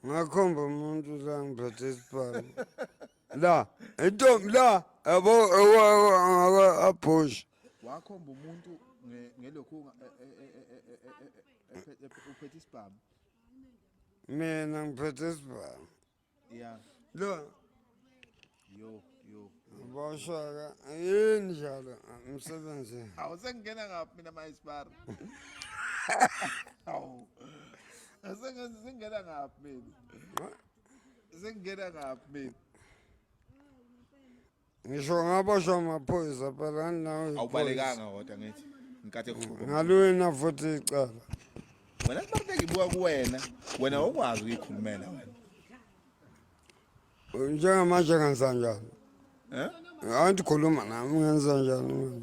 ngakhomba umuntu la ngiphethe isibhamu la entombi la yabo abhushi wakhomba umuntu ngelokhu uphethe isibhamu. mina ngiphethe isibhamu Yeah. lo Yo. boshaka yini njalo umsebenzi Awu sengingena ngaphi mina mayisipara? Awu. Sengingena ngaphi mina? Sengingena ngaphi mina? ngisho ngaboshwa amaphoyisa phela nawe Awubalekanga kodwa ngithi ngikade kukhuluma. ngaluwena futhi icala Wena kubaleke ngibuka kuwena. Wena awukwazi ukuyikhulumela wena. njengamanje ngenza njalo anti khuluma nami ngenza njalo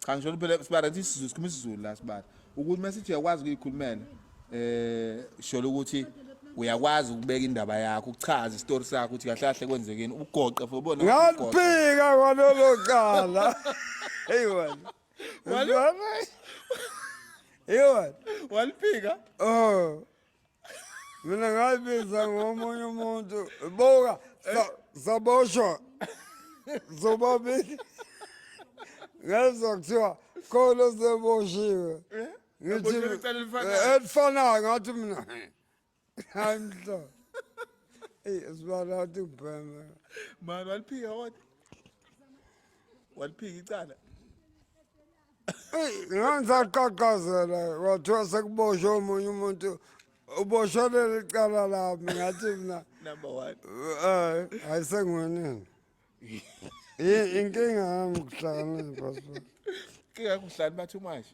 Cha ngisho phela sibara ithi sikhuluma isiZulu la sibara. Ukuthi masithi uyakwazi ukuyikhulumela sho ukuthi uyakwazi ukubeka indaba yakho ukuchaza istory sakho ukuthi kahle kahle kwenzekeni ugoqe for ubona ngaphika kwalolo cala hey wena hey waliphika oh mina ngayibiza ngomunye umuntu buka saboshwa zobabili ngezwa kuthiwa kholo seboshiwe ngithi elifanayo ngathi mina hayi mhlo esibalathi ubhema man waliphika kodwa waliphika icala ngangisaqaqazela kwathiwa sekuboshwe omunye umuntu uboshelele icala lami ngathi mina number 1 hayi sengwenini inkinga yami kuhlanganisa ke akuhlani bathu manje